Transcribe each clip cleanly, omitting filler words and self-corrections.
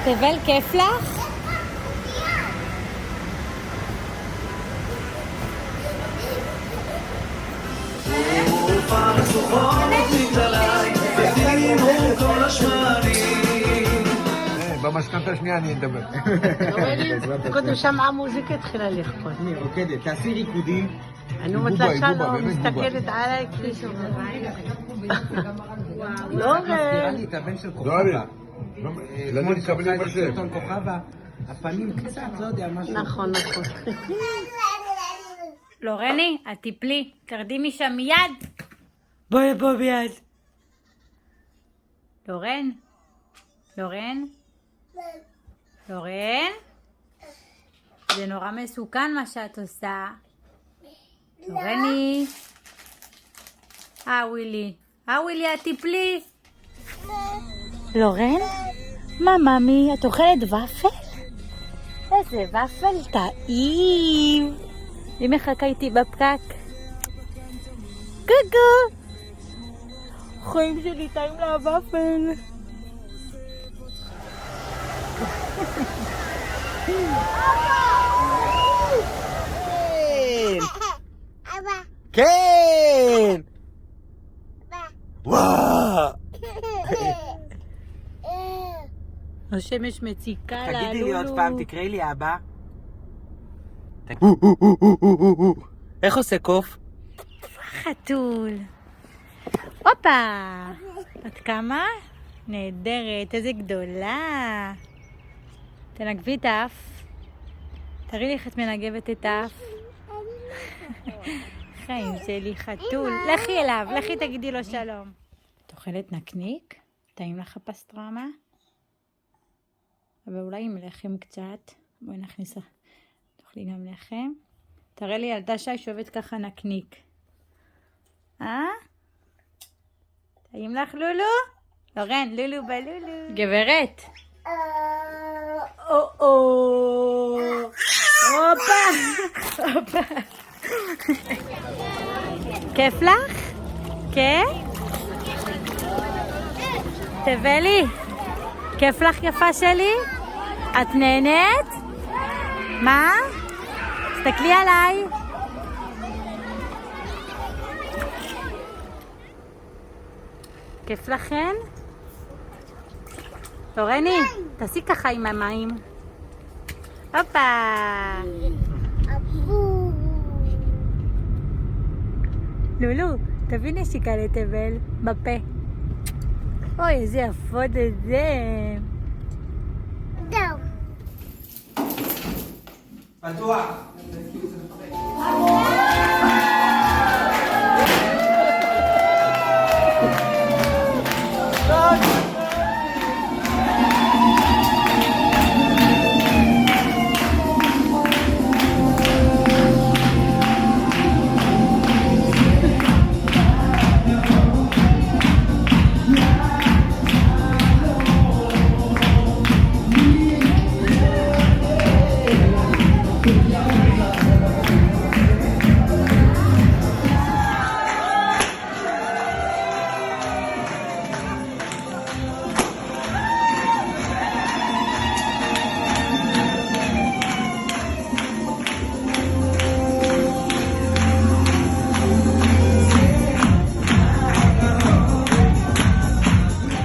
תבל, כיף לך? במשכנתה השנייה אני אדבר. קודם שמעה מוזיקה, התחילה לכפות. אני רוקדת, תעשי ריקודים. אני אומרת לה שלום, מסתכלת עליי כפי שאומרת. לא מזכירה לי את הבן של כוכבה. ילדים מקבלים מחשב. סרטון כוכבה, הפנים קצת, לא יודע, משהו. נכון, נכון. לורני, את תיפלי, תרדי משם מיד. בואי בוא מיד. לורן? לורן? לורן? זה נורא מסוכן מה שאת עושה. לורני? ווילי. ווילי, את תיפלי. לורן? מה ממי, את אוכלת ופל? איזה ופל טעים. היא מחכה איתי בפקק. גוגו. חיים שלי טעים לוופל. כן! וואו! השמש מציקה לה, לולו. תגידי לי עוד פעם, תקראי לי אבא. איך עושה קוף? חתול. הופה! את כמה? נהדרת, איזה גדולה. תנגבי את האף. תראי לי איך את מנגבת את האף. חיים שלי, חתול. לכי אליו, לכי תגידי לו שלום. את אוכלת נקניק? טעים לך הפסטרמה? אבל אולי עם לחם קצת. בואי נכניס לך. תאכלי גם לחם. תראה לי ילדה שי שאוהבת ככה נקניק. טעים לך לולו? לורן, לולו בלולו. גברת. הופה. הופה. כיף לך? כן? תבלי. כיף לך יפה שלי? את נהנית? מה? תסתכלי עליי. כיף לכן? לורני, תעשי ככה עם המים. הופה. לולו, תביא נשיקה לתבל בפה. אוי, איזה יפות את זה. פתוח.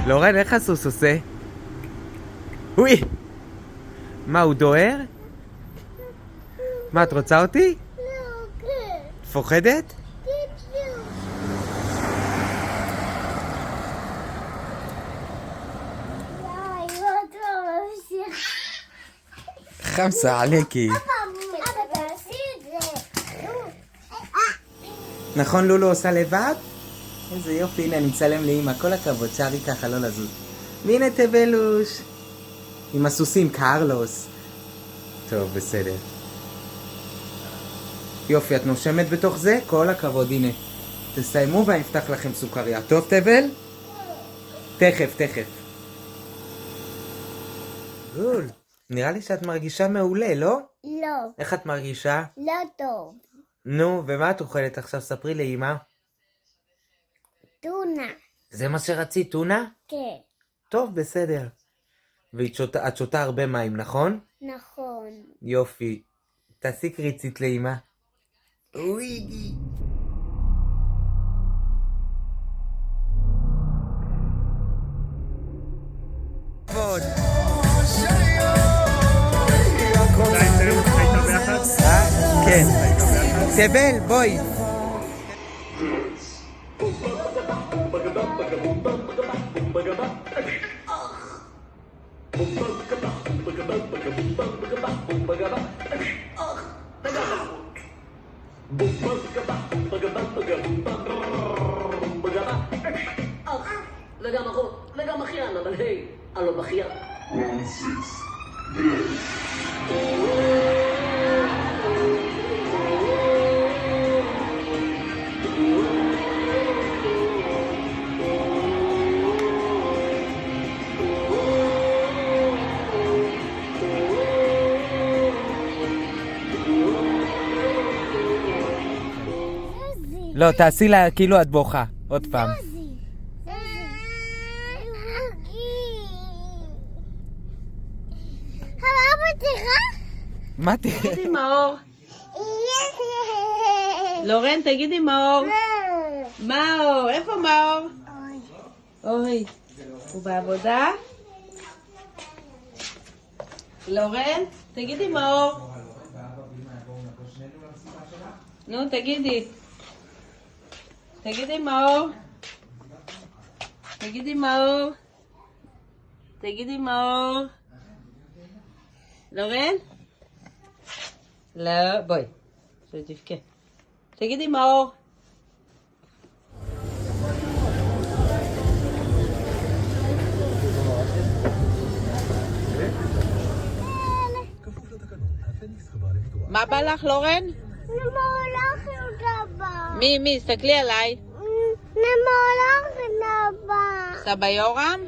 לורן, איך הסוס עושה? אוי! מה, הוא דוהר? מה, את רוצה אותי? פוחדת? חמסה עליקי. נכון לולו עושה לבד? איזה יופי, הנה אני מצלם לאמא, כל הכבוד, שערי ככה, לא לזוז. והנה תבלוש. עם הסוסים, קרלוס. טוב, בסדר. יופי, את נושמת בתוך זה? כל הכבוד, הנה. תסיימו ואני אפתח לכם סוכריה. טוב, תבל? תכף, תכף. גול. נראה לי שאת מרגישה מעולה, לא? לא. איך את מרגישה? לא טוב. נו, ומה את אוכלת עכשיו? ספרי לאמא. טונה. זה מה שרצית, טונה? כן. טוב, בסדר. ואת שותה הרבה מים, נכון? נכון. יופי. תעשי קריצית לאמא. אוי. כבוד. כן. תבל, בואי. וגם אחיין, אבל היי, הלא בכיין. לא, תעשי לה כאילו את בוכה. עוד פעם. מה תראה? תגידי מאור. לורן, תגידי מאור. מאור, איפה מאור? אוי. הוא בעבודה? לורן, תגידי מאור. נו, תגידי. תגידי מאור. תגידי מאור. תגידי מאור. לורן? לא, בואי. שתבכה. תגידי מאור. מה בא לך, לורן? נמולך נדבה. מי? הסתכלי עליי. נמולך נדבה. סבא יורם?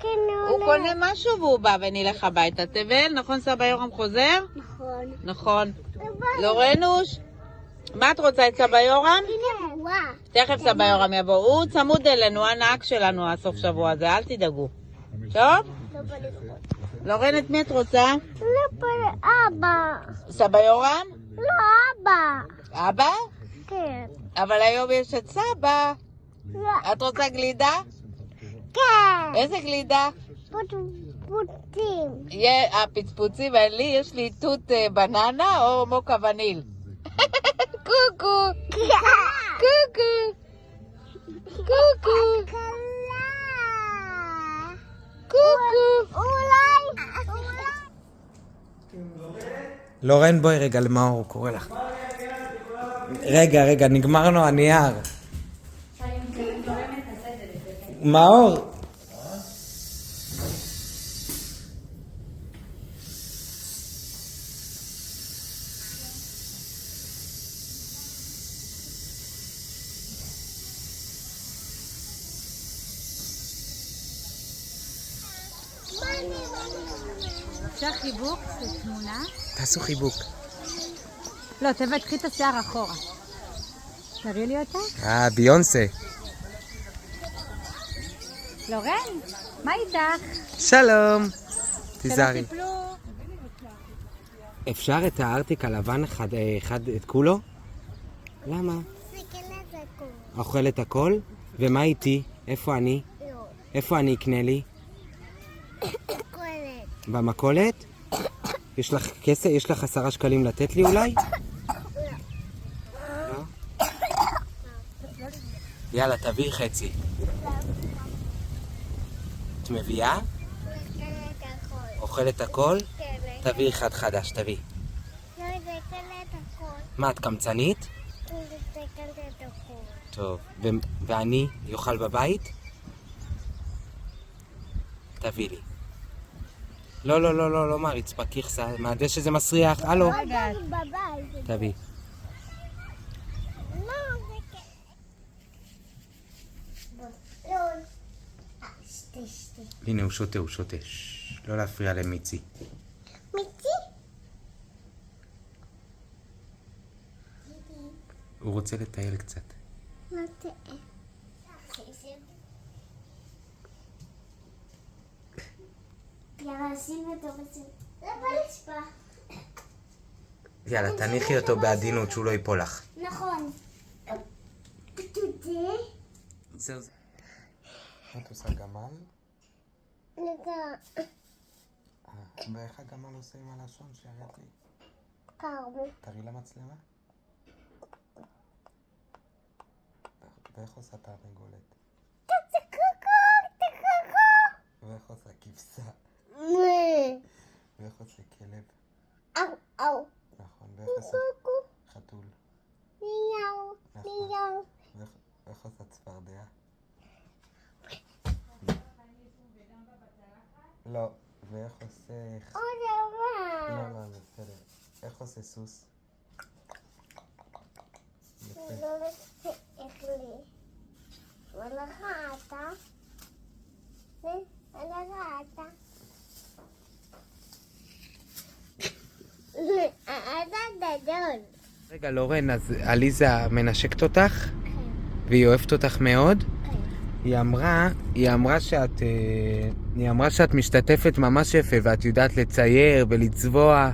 כן, הוא קונה משהו והוא בא ונלך הביתה. תבל, נכון סבא יורם חוזר? נכון. נכון. לורנוש? מה את רוצה את סבא יורם? הנה בועה. תכף סבא יורם יבוא. הוא צמוד אלינו, הנהג שלנו הסוף שבוע הזה, אל תדאגו. טוב? לא בא לקרוא. לורן, את מי את רוצה? לא בא לאבא. סבא יורם? לא אבא. אבא? כן. אבל היום יש את סבא. לא. את רוצה גלידה? כן. איזה גלידה? פוטפוטים. הפצפוצים האלה, יש לי תות בננה או מוקה וניל. קוקו. קוקו. קוקו. קלה. קוקו. אולי. לורן, בואי רגע, למאור הוא קורא לך. רגע, נגמרנו הנייר. מאור. אפשר חיבוק? זה תמונה? תעשו חיבוק. לא, תביא, קחי את השיער אחורה. תראי לי אותה? ביונסה. לורן, מה איתך? שלום. תיזהרי. שלא תיפלו. אפשר את הארטיק הלבן אחד את כולו? למה? אוכל את הכל? ומה איתי? איפה אני? איפה אני אקנה לי? במכולת? יש לך כסף? יש לך 10 שקלים לתת לי אולי? לא? יאללה, תביאי חצי. את מביאה? אוכל את הכל? תביאי אחד חדש, תביאי. מה, את קמצנית? טוב, ואני יאכל בבית? תביא לי. לא, מהרצפה, כיכסה, מהדשא זה מסריח, הלו. תביא. הנה, הוא שותה. לא להפריע למיצי. מיצי? הוא רוצה לטייל קצת. לא תראה. יאללה, שים אותו בצד. זה ברצפה. יאללה, תניחי אותו בעדינות שהוא לא ייפול לך. נכון. תודה. זהו זה. את עושה גמל? רגע. ואיך הגמל עושה עם הלשון שהראית לי? קרבו. תראי למצלמה. ואיך עושה תרנגולת? ואיך עושה כבשה? ואיך עושה כלב? אau. נכון, ואיך עושה חתול? מיהו. נכון. מיהו. ואיך עושה צפרדע? לא, ואיך עושה... עוד דבר. לא, לא, זה בסדר. איך עושה סוס? יפה. לא איך לי. ולך אתה. ולך אתה. אתה גדול. רגע, לורן, אז עליזה מנשקת אותך? והיא אוהבת אותך מאוד? היא אמרה שאת משתתפת ממש יפה, ואת יודעת לצייר ולצבוע,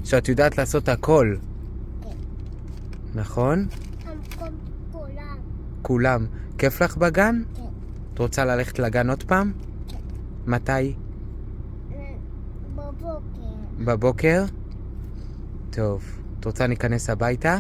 שאת יודעת לעשות הכל. נכון? כולם. כולם. כיף לך בגן? כן. את רוצה ללכת לגן עוד פעם? כן. מתי? בבוקר. בבוקר? טוב. את רוצה ניכנס הביתה?